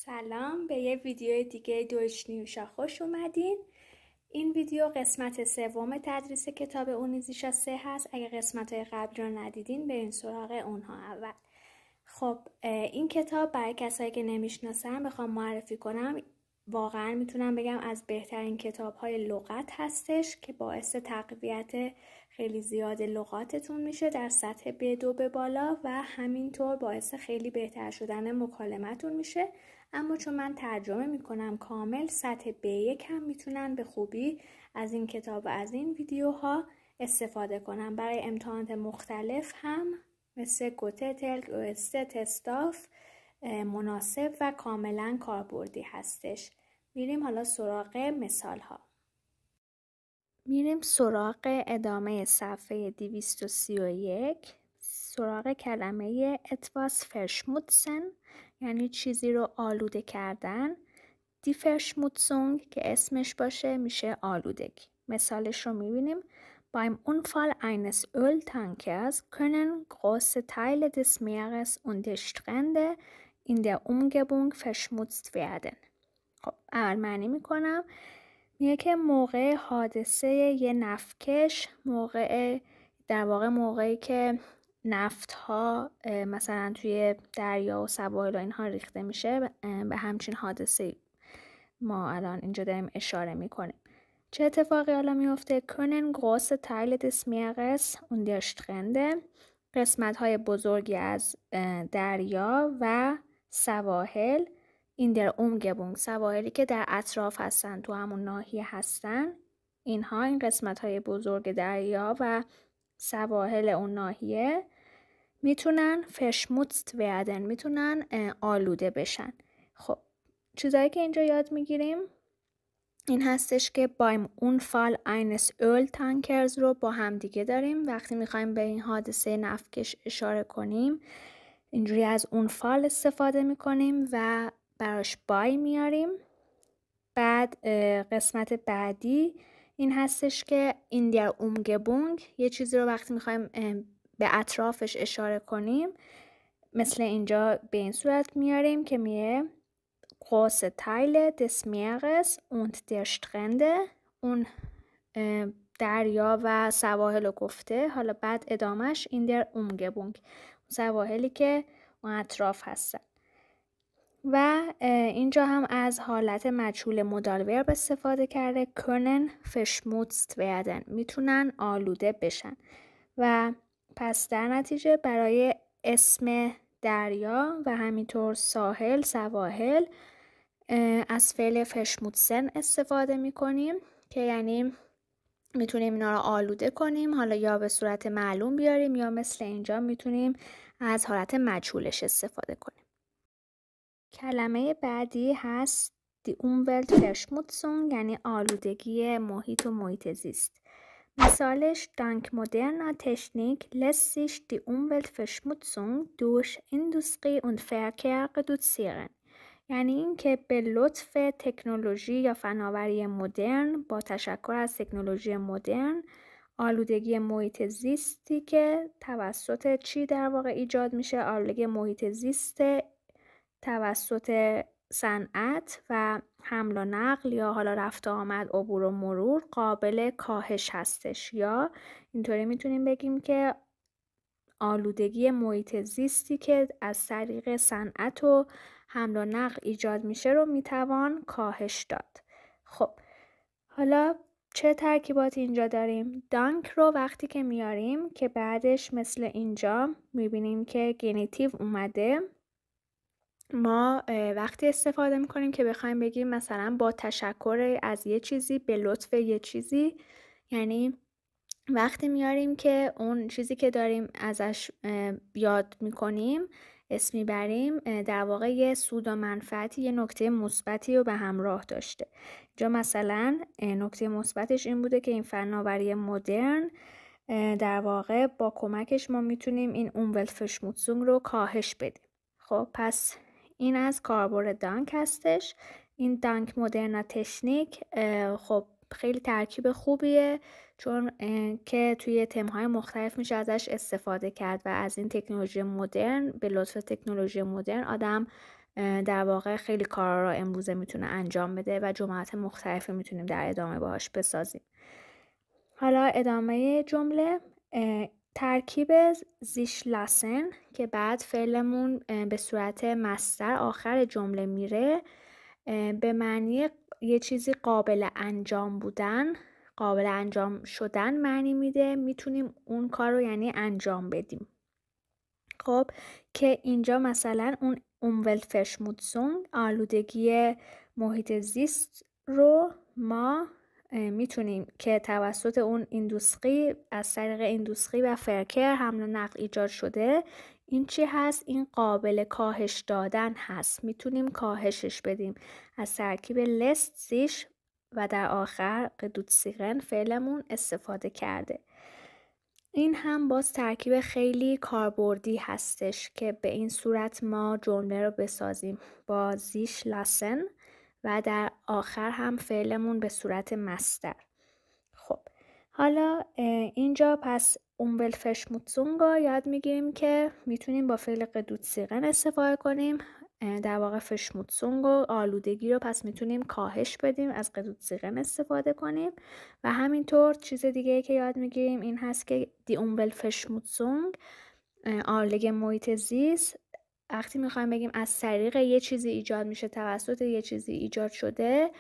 سلام، به یه ویدیو دیگه دویچ نیوشا خوش اومدین. این ویدیو قسمت سوم تدریس کتاب اونیزیشا 3 هست. اگه قسمت های قبل رو ندیدین برین سراغ اونها اول. خب این کتاب برای کسایی که نمیشناسن بخوام معرفی کنم، واقعا میتونم بگم از بهترین کتاب های لغت هستش که باعث تقویت خیلی زیاد لغاتتون میشه در سطح B2 به بالا و همینطور باعث خیلی بهتر شدن مکالمتون میشه. اما چون من ترجمه میکنم کامل، سطح B1 هم میتونن به خوبی از این کتاب و از این ویدیوها استفاده کنن. برای امتحانات مختلف هم مثل گوته، تلک، اوسته، تستاف مناسب و کاملا کاربردی هستش. میریم حالا سراغ مثال ها. میریم سراغ ادامه صفحه 231. سراغ کلمه etwas verschmutzen یعنی چیزی رو آلوده کردن. Die Verschmutzung که اسمش باشه میشه آلودگی. مثالش رو میبینیم. Beim Unfall eines Öltankers können große Teile des Meeres und der Strände in der Umgebung verschmutzt werden. خب اول معنی میکنم. میگه که موقع حادثه یه نفتکش، در واقع موقعی که نفت ها مثلا توی دریا و سواحل و اینها ریخته میشه، به همچین حادثه ما الان اینجا داریم اشاره میکنیم. چه اتفاقی حالا میفته؟ können große Teile des Meeres und der Strände، قسمت های بزرگی از دریا و سواحل، in der Umgebung، سواحلی که در اطراف هستن، تو همون ناحیه هستن، اینها این قسمت های بزرگ دریا و سواحل اون ناحیه میتونن verschmutzt werden، میتونن آلوده بشن. خب چیزایی که اینجا یاد میگیریم این هستش که beim Unfall eines Öltankers رو با هم دیگه داریم. وقتی میخوایم به این حادثه نفتکش اشاره کنیم اینجوری از Unfall استفاده میکنیم و براش بای میاریم. بعد قسمت بعدی این هستش که in der Umgebung، یه چیزی رو وقتی میخوایم به اطرافش اشاره کنیم مثل اینجا به این صورت میاریم که میه große Teile des Meeres und der Strände، اون دریا و سواحل رو گفته. حالا بعد ادامش in der Umgebung، سواحلی که اون اطراف هستن. و اینجا هم از حالت مجهول مدال ورب استفاده کرده. können verschmutzt werden، میتونن آلوده بشن. و پس در نتیجه برای اسم دریا و همینطور ساحل، سواحل از فعل verschmutzen استفاده میکنیم که یعنی میتونیم اینا رو آلوده کنیم، حالا یا به صورت معلوم بیاریم یا مثل اینجا میتونیم از حالت مجهولش استفاده کنیم. کلمه بعدی هست die Umweltverschmutzung یعنی آلودگی محیط و محیط زیست. مثالش dank moderner Technik lässt sich die Umweltverschmutzung durch Industrie und Verkehr reduzieren. یعنی این که به لطف تکنولوژی یا فناوری مدرن، با تشکر از تکنولوژی مدرن، آلودگی محیط زیستی که توسط چی در واقع ایجاد میشه؟ آلودگی محیط زیست توسط صنعت و حمل و نقل یا حالا رفت آمد، عبور و مرور قابل کاهش هستش. یا اینطوری میتونیم بگیم که آلودگی محیط زیستی که از طریق صنعت و حمل و نقل ایجاد میشه رو میتوان کاهش داد. خب حالا چه ترکیباتی اینجا داریم؟ دانک رو وقتی که میاریم که بعدش مثل اینجا میبینیم که گنیتیو اومده، ما وقتی استفاده میکنیم که بخوایم بگیم مثلا با تشکر از یه چیزی، به لطف یه چیزی، یعنی وقتی میاریم که اون چیزی که داریم ازش یاد میکنیم، اسم میبریم، در واقع یه سود و منفعتی، یه نکته مثبتی رو به همراه داشته. اینجا مثلا نکته مثبتش این بوده که این فناوری مدرن در واقع با کمکش ما میتونیم این Umweltverschmutzung رو کاهش بدیم. خب پس این از کاربرد دانک هستش. این دانک مدرن تکنیک خب خیلی ترکیب خوبیه، چون که توی تم‌های مختلف میشه ازش استفاده کرد و از این تکنولوژی مدرن، به لطف تکنولوژی مدرن آدم در واقع خیلی کارا رو امروزه میتونه انجام بده و جملات مختلفی میتونیم در ادامه باهاش بسازیم. حالا ادامه جمله، ترکیب sich lassen که بعد فعلمون به صورت مصدر آخر جمله میره، به معنی یه چیزی قابل انجام بودن، قابل انجام شدن معنی میده. میتونیم اون کار رو یعنی انجام بدیم. خب که اینجا مثلا اون Umweltverschmutzung، آلودگی محیط زیست رو ما میتونیم که توسط اون ایندوستری، از طریق ایندوستری و فرکر حمل و نقل ایجاد شده، این چی هست؟ این قابل کاهش دادن هست. میتونیم کاهشش بدیم از ترکیب لست زیش و در آخر reduzieren فعلمون استفاده کرده. این هم باز ترکیب خیلی کاربردی هستش که به این صورت ما جمله رو بسازیم با sich lassen و در آخر هم فعلمون به صورت مصدر. خب حالا اینجا پس Umweltverschmutzung رو یاد میگیریم که میتونیم با فعل reduzieren استفاده کنیم. در واقع Verschmutzung و آلودگی رو پس میتونیم کاهش بدیم، از reduzieren استفاده کنیم. و همینطور چیز دیگه که یاد میگیریم این هست که die Umweltverschmutzung، آلودگی محیط زیست، وقتی میخوایم بگیم از طریق یه چیزی ایجاد میشه، توسط یه چیزی ایجاد شده،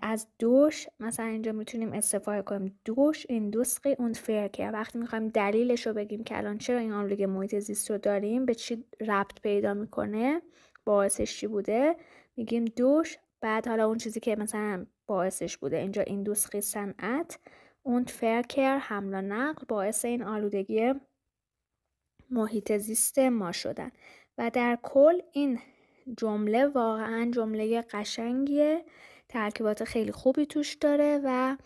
از دوش مثلا اینجا میتونیم استفاده کنیم دوش ایندوستری und Verkehr. وقتی میخوایم دلیلش رو بگیم که الان چرا این آلودگی محیط زیست رو داریم، به چی ربط پیدا میکنه، باعثش چی بوده، میگیم دوش. بعد حالا اون چیزی که مثلا باعثش بوده، اینجا ایندوستری صنعت und Verkehr حمل و نقل، باعث این آلودگی محیط زیست ما شدن. و در کل این جمله واقعا جمله قشنگیه، ترکیبات خیلی خوبی توش داره و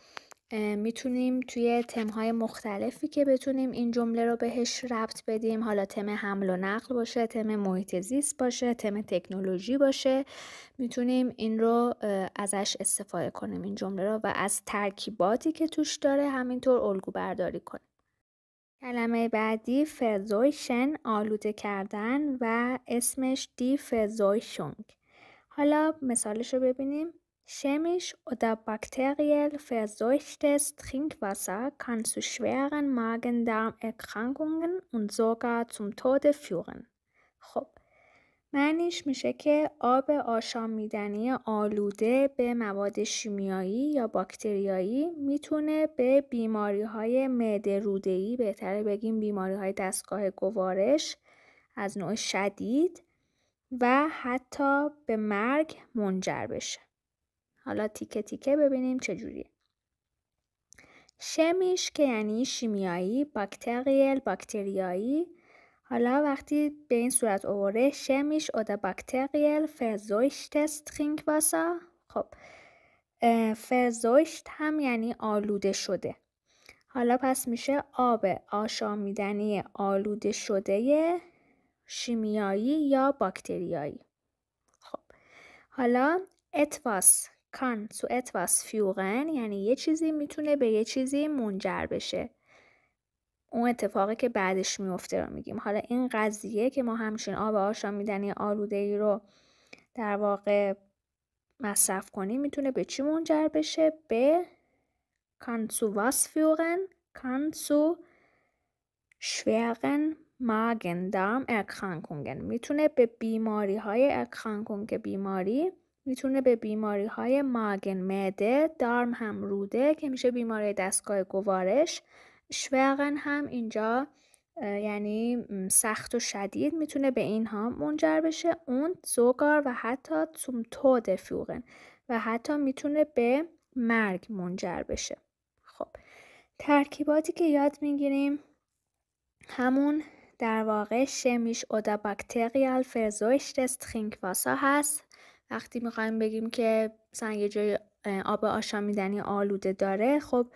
میتونیم توی تمهای مختلفی که بتونیم این جمله رو بهش ربط بدیم، حالا تم حمل و نقل باشه، تم محیط زیست باشه، تم تکنولوژی باشه، میتونیم این رو ازش استفاده کنیم این جمله رو و از ترکیباتی که توش داره همینطور الگو برداری کنیم. کلمه بعدی verseuchen، آلوده کردن و اسمش die Verseuchung. حالا مثالش رو ببینیم. Chemisch oder bakteriell verseuchtes Trinkwasser kann zu schweren Magen-Darm-Erkrankungen und sogar zum Tode führen. خب معنیش میشه که آب آشامیدنی آلوده به مواد شیمیایی یا باکتریایی میتونه به بیماری‌های معده روده‌ای، بهتره بگیم بیماری‌های دستگاه گوارش از نوع شدید و حتی به مرگ منجر بشه. حالا تیکه تیکه ببینیم چجوریه. شمیش که یعنی شیمیایی، باکتریل باکتریایی. حالا وقتی به این صورت آورده chemisch oder bakteriell verseuchtes Trinkwasser، خب verseucht هم یعنی آلوده شده. حالا پس میشه آب آشامیدنی آلوده شده شیمیایی یا باکتریایی. خب حالا etwas kann zu etwas führen یعنی یه چیزی میتونه به یه چیزی منجر بشه، اون اتفاقی که بعدش میفته رو میگیم. حالا این قضیه که ما همچین آب آشامیدنی آلوده‌ای رو در واقع مصرف کنیم میتونه به چی منجر بشه؟ به kann zu was führen? kann zu schweren Magen-Darm-Erkrankungen، میتونه به بیماری های Erkrankung که بیماری، میتونه به بیماری های ماگن معده، دارم هم روده که میشه بیماری دستگاه گوارش، شویرن هم اینجا یعنی سخت و شدید، میتونه به اینها منجر بشه. اون زوگار و حتی zum Tode führen و حتی میتونه به مرگ منجر بشه. خب ترکیباتی که یاد میگیریم همون در واقع chemisch oder bakteriell verseuchtes Trinkwasser هست. وقتی میخوایم بگیم که مثلا یه جای آب آشامیدنی آلوده داره، خب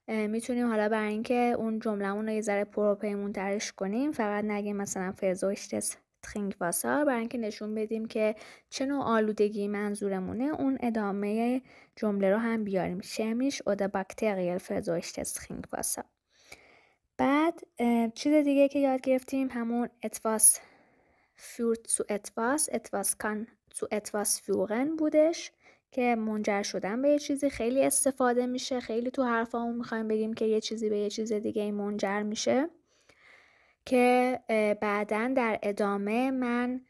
میتونیم حالا برای اینکه اون جمله‌مون رو یه ذره پروپیمون ترش کنیم فقط نگیم مثلا verseuchtes Trinkwasser، برای اینکه نشون بدیم که چه نوع آلودگی منظورمونه، اون ادامه جمله رو هم بیاریم chemisch oder bakteriell verseuchtes Trinkwasser. بعد چیز دیگه که یاد گرفتیم همون etwas führt zu etwas, etwas kann zu etwas führen بودش که منجر شدن به یه چیزی خیلی استفاده میشه. خیلی تو حرفامون میخوایم بگیم که یه چیزی به یه چیز دیگه منجر میشه، که بعداً در ادامه من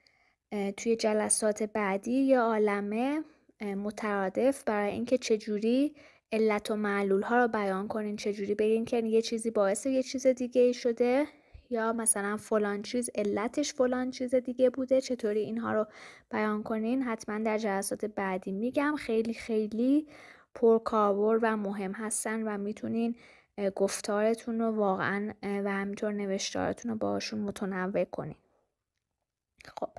توی جلسات بعدی یه عالمه مترادف برای اینکه چجوری علت و معلول ها رو بیان کنین، چجوری بگین که یه چیزی باعث یه چیز دیگه شده، یا مثلا فلان چیز علتش فلان چیز دیگه بوده، چطوری اینها رو بیان کنین حتما در جلسات بعدی میگم. خیلی خیلی پرکاربرد و مهم هستن و میتونین گفتارتون رو واقعا و همینطور نوشتارتون رو باشون متنوع کنین. خب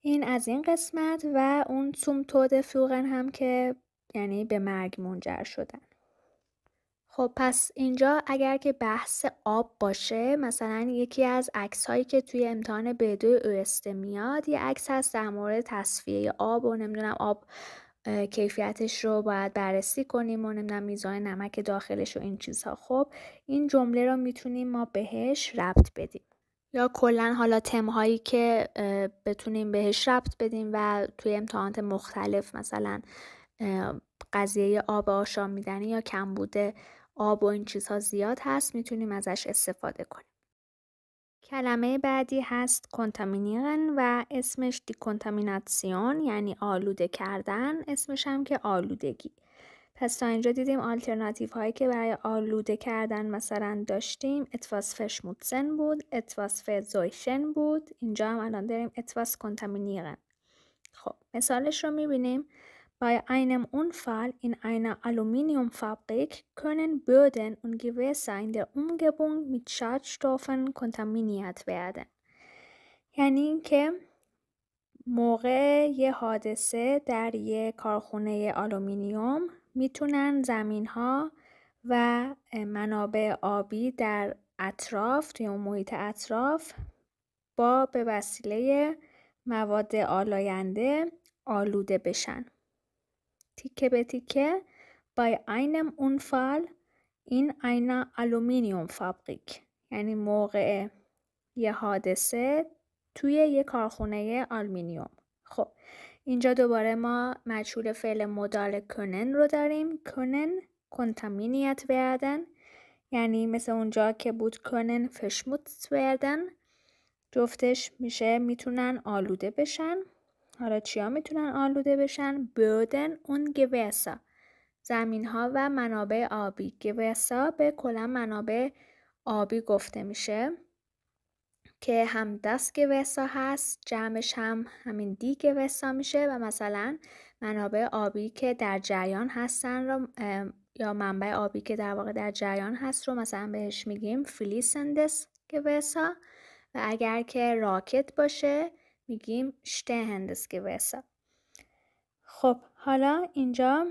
این از این قسمت و اون zum Tode führen هم که یعنی به مرگ منجر شدن. خب پس اینجا اگر که بحث آب باشه، مثلا یکی از عکس هایی که توی امتحان B2 ÖST میاد یه عکس هست در مورد تصفیه آب و نمیدونم آب کیفیتش رو باید بررسی کنیم و نمیدونم میزان نمک داخلش و این چیزها. خب این جمله رو میتونیم ما بهش ربط بدیم، یا کلا حالا تم‌هایی که بتونیم بهش ربط بدیم و توی امتحانات مختلف مثلا قضیه آب آشامیدنی یا کمبود آب و این چیزها زیاد هست، میتونیم ازش استفاده کنیم. کلمه بعدی هست کنتامینیرن و اسمش دیکنتامیناسیون یعنی آلوده کردن، اسمش هم که آلودگی. پس تا اینجا دیدیم آلترناتیو هایی که برای آلوده کردن مثلا داشتیم etwas verschmutzen بود، etwas verseuchen بود، اینجا هم الان داریم etwas kontaminieren. خب مثالش رو میبینیم. Bei einem Unfall in einer Aluminiumfabrik können Böden und Gewässer in der Umgebung mit Schadstoffen kontaminiert werden. یعنی اینکه موقع یه حادثه در یه کارخونه آلومینیوم میتونن زمین‌ها و منابع آبی در اطراف توی اون محیط اطراف به وسیله مواد آلاینده آلوده بشن. تیکه به تیکه bei einem Unfall in einer Aluminiumfabrik یعنی موقع یه حادثه توی یه کارخونه آلومینیوم. خب اینجا دوباره ما مجهول فعل مدال können رو داریم. können kontaminiert werden یعنی مثل اونجا که بود können verschmutzt werden، جفتش میشه میتونن آلوده بشن. حالا چیا میتونن آلوده بشن؟ Böden und Gewässer زمین ها و منابع آبی. Gewässer به کلا منابع آبی گفته میشه که هم das Gewässer هست، جمعش هم همین die Gewässer میشه و مثلا منابع آبی که در جریان هستن رو یا منبع آبی که در واقع در جریان هست رو مثلا بهش میگیم fließendes Gewässer و اگر که راکت باشه میگیم stehendes Gewässer. خب حالا اینجا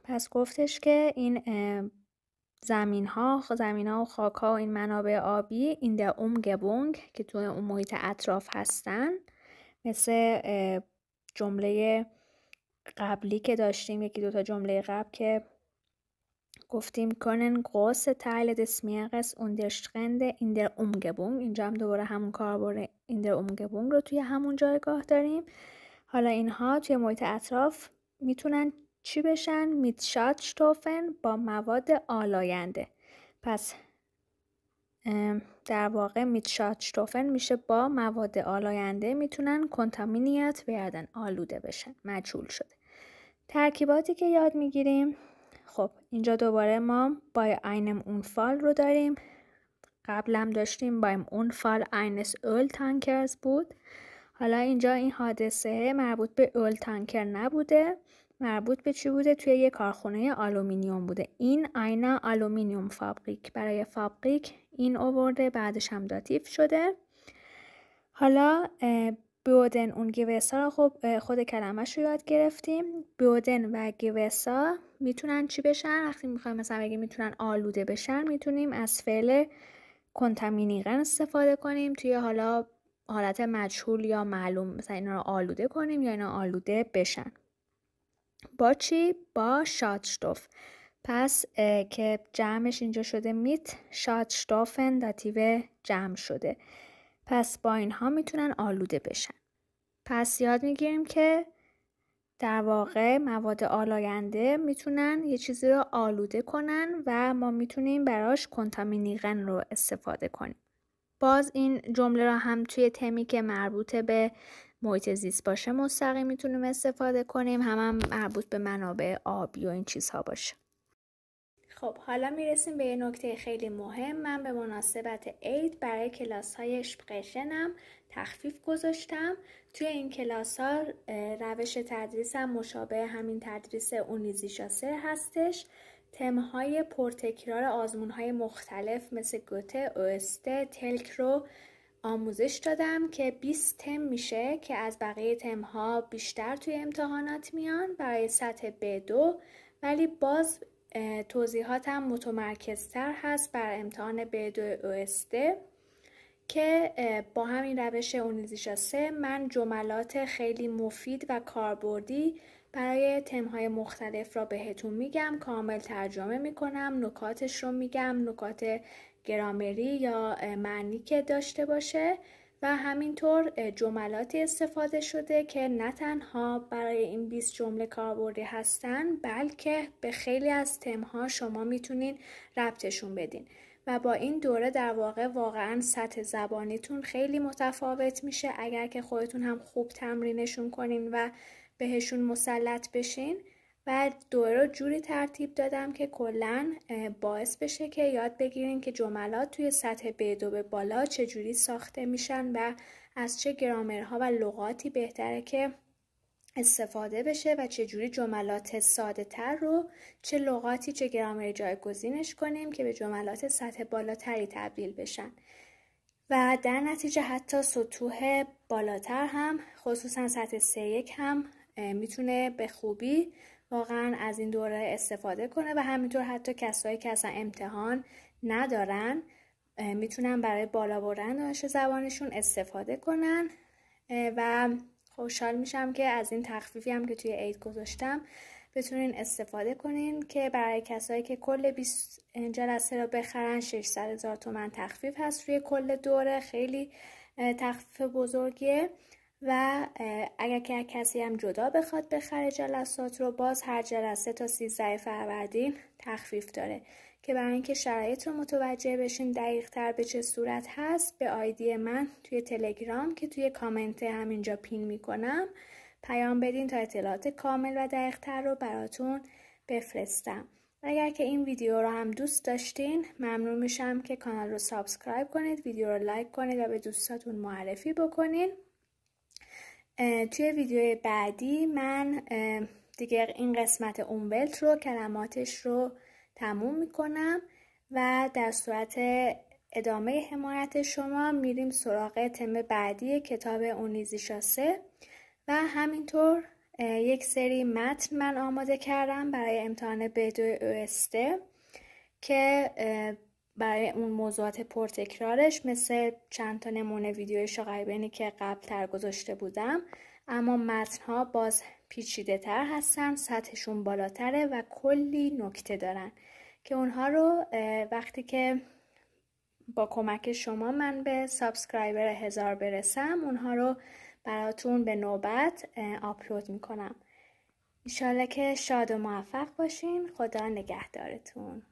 پس گفتش که این زمین ها و خاک ها و این منابع آبی این der Umgebung که توی اون محیط اطراف هستن، مثل جمله قبلی که داشتیم، یکی دوتا جمله قبل که گفتیم können große Teile des Meeres und der Strände in der Umgebung، اینجا هم دوباره همون کاربرد in der Umgebung رو توی همون جایگاه داریم. حالا اینها توی محیط اطراف میتونن چی بشن؟ mit Schadstoffen با مواد آلاینده. پس در واقع mit Schadstoffen میشه با مواد آلاینده میتونن kontaminiert werden آلوده بشن. مجهول شده. ترکیباتی که یاد میگیریم، خب اینجا دوباره ما bei einem Unfall رو داریم. قبلم داشتیم beim Unfall eines Öltankers بود. حالا اینجا این حادثه مربوط به اول تانکر نبوده، مربوط به چی بوده؟ توی یه کارخونه آلومینیوم بوده. این اینا آلومینیوم فابریک، برای فابریک این آورده، بعدش هم داتیو شده. حالا بودن اون گوسا رو خب خود کلمش رو یاد گرفتیم. بودن و گوسا میتونن چی بشن؟ وقتی میخوایم مثلا بگیم میتونن آلوده بشن، میتونیم از فعل کنتامینیرن استفاده کنیم توی حالت مجهول یا معلوم، مثلا اینا رو آلوده کنیم یا اینا آلوده بشن. با چی؟ با شادستوف. پس که جمعش اینجا شده میت شادستوفن داتیو جمع شده. پس با اینها میتونن آلوده بشن. پس یاد میگیریم که در واقع مواد آلاینده میتونن یه چیزی رو آلوده کنن و ما میتونیم براش کنتامینیغن رو استفاده کنیم. باز این جمله را هم توی تمی که مربوط به محیط زیست باشه مستقیم میتونیم استفاده کنیم، هم مربوط به منابع آبی و این چیزها باشه. خب حالا میرسیم به یه نکته خیلی مهم. من به مناسبت عید برای کلاس های شپقشنم تخفیف گذاشتم. توی این کلاس ها روش تدریسم مشابه همین تدریس اونیزیشاسه هستش. تمهای پرتکرار آزمون های مختلف مثل گوته، اوسته، تلک رو آموزش دادم که 20 تم میشه که از بقیه تمها بیشتر توی امتحانات میان برای سطح B2، ولی باز توضیحاتم متمرکزتر هست بر امتحان B2 اوسته که با همین روش اونیزیشاسه من جملات خیلی مفید و کاربردی برای تمهای مختلف را بهتون میگم، کامل ترجمه میکنم، نکاتش رو میگم، نکات گرامری یا معنی که داشته باشه و همینطور جملاتی استفاده شده که نه تنها برای این 20 جمله کاربردی هستن بلکه به خیلی از تمها شما میتونین ربطشون بدین و با این دوره در واقع واقعا سطح زبانیتون خیلی متفاوت میشه اگر که خودتون هم خوب تمرینشون کنین و بهشون مسلط بشین. و دوره رو جوری ترتیب دادم که کلاً باعث بشه که یاد بگیرین که جملات توی سطح B2 به بالا چجوری ساخته میشن و از چه گرامرها و لغاتی بهتره که استفاده بشه و چجوری جملات ساده تر رو چه لغاتی چه گرامری جایگزینش کنیم که به جملات سطح بالاتری تبدیل بشن و در نتیجه حتی سطوح بالاتر هم خصوصا سطح C1 هم میتونه به خوبی واقعا از این دوره استفاده کنه و همینطور حتی کسایی که اصلا امتحان ندارن میتونن برای بالا بردن دانش زبانشون استفاده کنن و خوشحال میشم که از این تخفیفی هم که توی عید گذاشتم بتونین استفاده کنین که برای کسایی که کل 20 جلسه رو بخرن 600,000 تومان تخفیف هست روی کل دوره. خیلی تخفیف بزرگیه و اگر که کسی هم جدا بخواد بخره جلسات رو باز هر جلسه تا 13 فروردین تخفیف داره که برای اینکه شرایط رو متوجه بشین دقیق تر به چه صورت هست به آیدی من توی تلگرام که توی کامنت همینجا پین میکنم پیام بدین تا اطلاعات کامل و دقیق تر رو براتون بفرستم. اگر که این ویدیو رو هم دوست داشتین ممنون میشم که کانال رو سابسکرایب کنید، ویدیو رو لایک کنید و به دوستاتون معرفی بکنین. توی ویدیوی بعدی من دیگه این قسمت اونولت رو کلماتش رو تموم میکنم و در صورت ادامه حمایت شما میریم سراغ تم بعدی کتاب اونیزیشاسه و همینطور یک سری متن من آماده کردم برای امتحان B2 اوسته که برای اون موضوعات پرتکرارش مثل چند تا نمونه ویدیوی شاغیبنی که قبل تر گذاشته بودم، اما متن‌ها باز پیچیده تر هستن، سطحشون بالاتره و کلی نکته دارن که اونها رو وقتی که با کمک شما من به سابسکرایبر 1000 برسم اونها رو براتون به نوبت آپلود میکنم. انشالله که شاد و موفق باشین. خدا نگهدارتون.